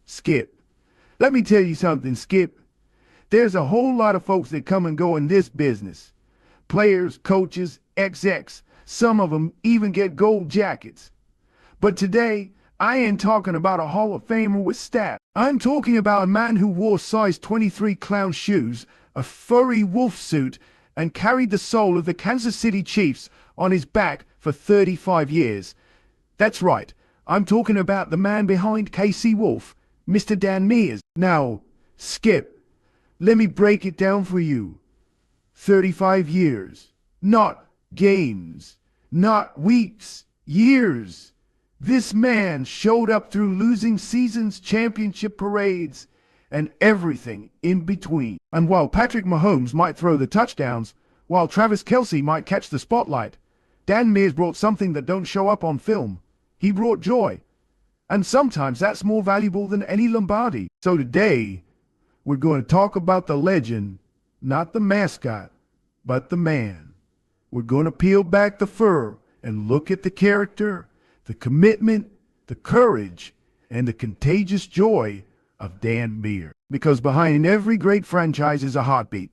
Skip. Let me tell you something, Skip. There's a whole lot of folks that come and go in this business. Players, coaches, execs. Some of them even get gold jackets. But today, I ain't talking about a Hall of Famer with stats. I'm talking about a man who wore size 23 clown shoes, a furry wolf suit, and carried the soul of the Kansas City Chiefs on his back for 35 years. That's right, I'm talking about the man behind KC Wolf, Mr. Dan Mears. Now, Skip, let me break it down for you. 35 years. Not games. Not weeks. Years. This man showed up through losing seasons, championship parades, and everything in between. And while Patrick Mahomes might throw the touchdowns, while Travis Kelce might catch the spotlight, Dan Mears brought something that don't show up on film. He brought joy. And sometimes that's more valuable than any Lombardi. So today, we're going to talk about the legend, not the mascot, but the man. We're going to peel back the fur and look at the character, the commitment, the courage, and the contagious joy of Dan Mears. Because behind every great franchise is a heartbeat.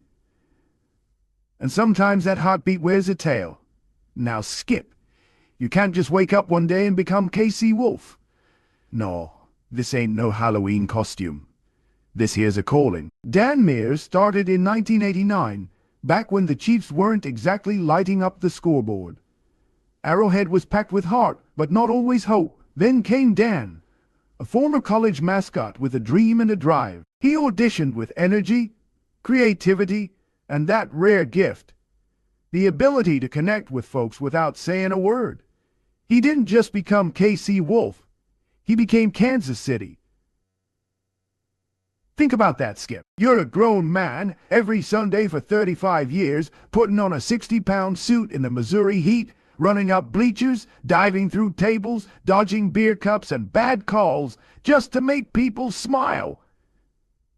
And sometimes that heartbeat wears a tail. Now, Skip, you can't just wake up one day and become KC Wolf. No, this ain't no Halloween costume. This here's a calling. Dan Mears started in 1989, back when the Chiefs weren't exactly lighting up the scoreboard. Arrowhead was packed with heart, but not always hope. Then came Dan, a former college mascot with a dream and a drive. He auditioned with energy, creativity, and that rare gift, the ability to connect with folks without saying a word. He didn't just become KC Wolf, he became Kansas City. Think about that, Skip. You're a grown man every Sunday for 35 years, putting on a 60-pound suit in the Missouri heat, running up bleachers, diving through tables, dodging beer cups and bad calls just to make people smile.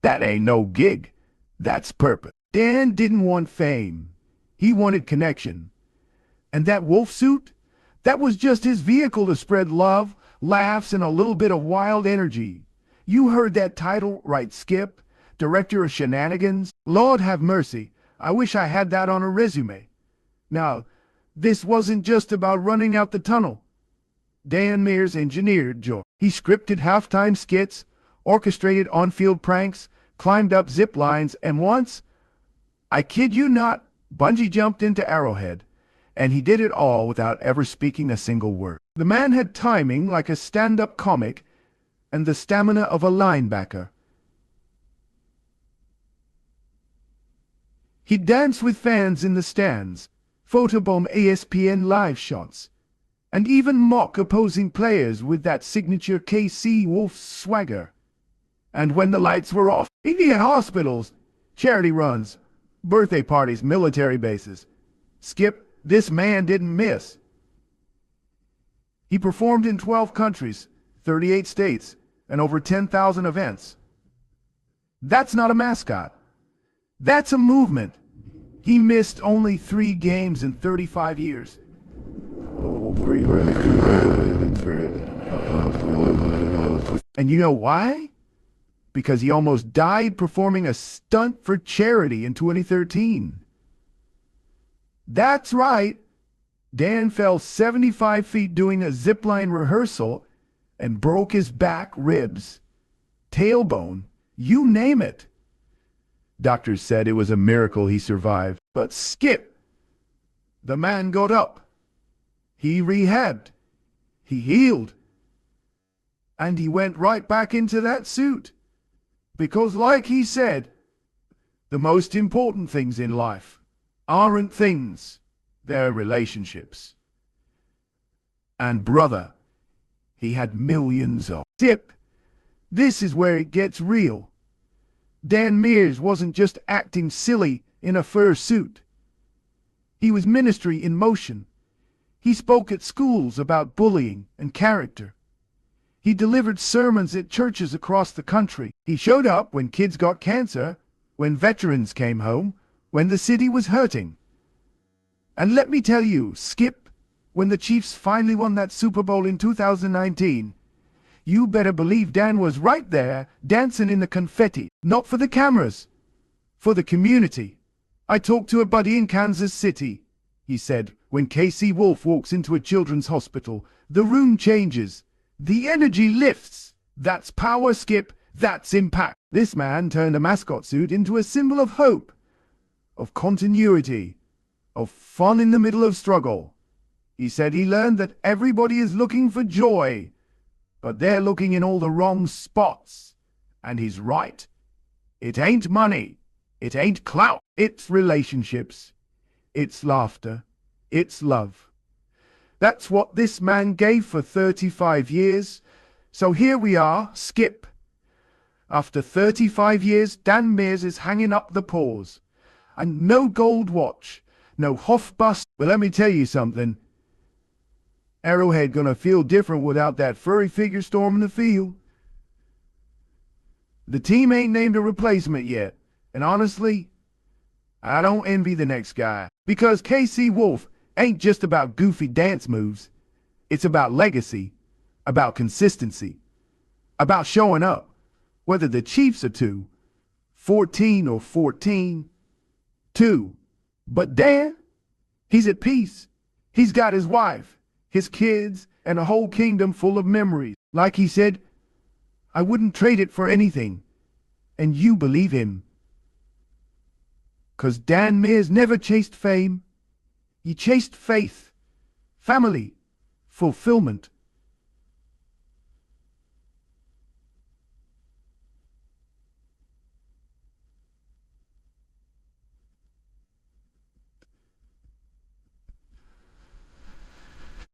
That ain't no gig. That's purpose. Dan didn't want fame. He wanted connection. And that wolf suit? That was just his vehicle to spread love, laughs, and a little bit of wild energy. You heard that title right, Skip? Director of Shenanigans? Lord have mercy. I wish I had that on a resume. Now, this wasn't just about running out the tunnel. Dan Mears engineered joy. He scripted halftime skits, orchestrated on-field pranks, climbed up zip lines, and once, I kid you not, bungee jumped into Arrowhead. And he did it all without ever speaking a single word. The man had timing like a stand-up comic and the stamina of a linebacker. He'd dance with fans in the stands, photobomb ESPN live shots, and even mock opposing players with that signature KC Wolf swagger. And when the lights were off, he'd be at hospitals, charity runs, birthday parties, military bases. Skip, this man didn't miss. He performed in 12 countries, 38 states, and over 10,000 events. That's not a mascot. That's a movement. He missed only 3 games in 35 years. And you know why? Because he almost died performing a stunt for charity in 2013. That's right. Dan fell 75 feet doing a zipline rehearsal and broke his back, ribs, tailbone, you name it. Doctors said it was a miracle he survived. But Skip, the man got up. He rehabbed. He healed. And he went right back into that suit. Because like he said, the most important things in life aren't things, they're relationships. And brother, he had millions of. Skip, this is where it gets real. Dan Mears wasn't just acting silly in a fur suit. He was ministry in motion. He spoke at schools about bullying and character. He delivered sermons at churches across the country. He showed up when kids got cancer, when veterans came home, when the city was hurting. And let me tell you, Skip, when the Chiefs finally won that Super Bowl in 2019, You better believe Dan was right there, dancing in the confetti. Not for the cameras, for the community. I talked to a buddy in Kansas City. He said, when Casey Wolf walks into a children's hospital, the room changes. The energy lifts. That's power, Skip. That's impact. This man turned a mascot suit into a symbol of hope, of continuity, of fun in the middle of struggle. He said he learned that everybody is looking for joy, but they're looking in all the wrong spots. And he's right. It ain't money. It ain't clout. It's relationships. It's laughter. It's love. That's what this man gave for 35 years. So here we are, Skip. After 35 years, Dan Mears is hanging up the paws. And no gold watch, no Hoff bust. But let me tell you something. Arrowhead gonna feel different without that furry figure storming the field. The team ain't named a replacement yet. And honestly, I don't envy the next guy. Because Casey Wolf ain't just about goofy dance moves. It's about legacy, about consistency, about showing up. Whether the Chiefs are 14 or 14, 2. But Dan, he's at peace. He's got his wife, his kids, and a whole kingdom full of memories. Like he said, I wouldn't trade it for anything. And you believe him. 'Cause Dan Mears never chased fame. He chased faith, family, fulfillment.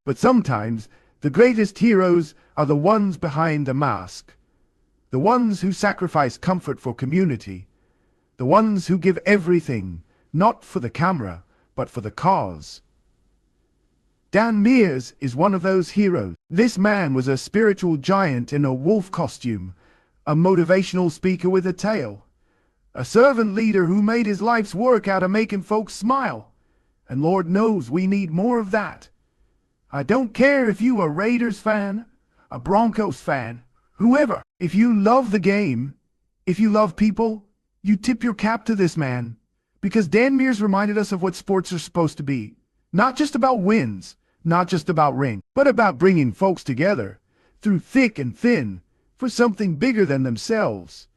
But sometimes the greatest heroes are the ones behind the mask. The ones who sacrifice comfort for community. The ones who give everything, not for the camera, but for the cause. Dan Mears is one of those heroes. This man was a spiritual giant in a wolf costume, a motivational speaker with a tail, a servant leader who made his life's work out of making folks smile. And Lord knows we need more of that. I don't care if you a Raiders fan, a Broncos fan, whoever. If you love the game, if you love people, you tip your cap to this man. Because Dan Mears reminded us of what sports are supposed to be. Not just about wins, not just about rings, but about bringing folks together, through thick and thin, for something bigger than themselves.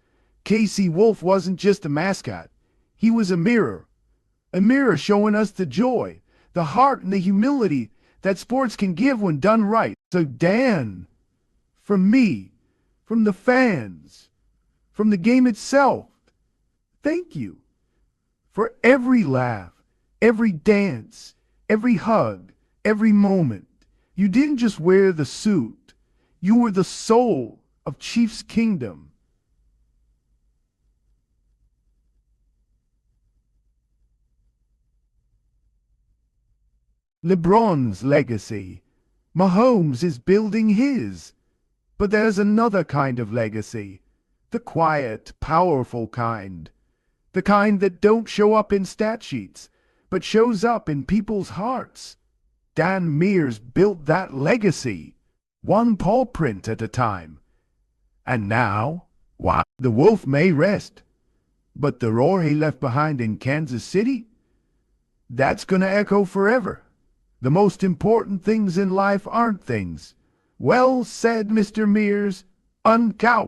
Casey Wolf wasn't just a mascot. He was a mirror showing us the joy, the heart, and the humility that sports can give when done right. So Dan, from me, from the fans, from the game itself, thank you for every laugh, every dance, every hug, every moment. You didn't just wear the suit. You were the soul of Chiefs Kingdom. LeBron's legacy. Mahomes is building his. But there's another kind of legacy. The quiet, powerful kind. The kind that don't show up in stat sheets, but shows up in people's hearts. Dan Mears built that legacy, one paw print at a time. And now, why, the wolf may rest, but the roar he left behind in Kansas City, that's gonna echo forever. The most important things in life aren't things. Well said, Mr. Mears. Uncout.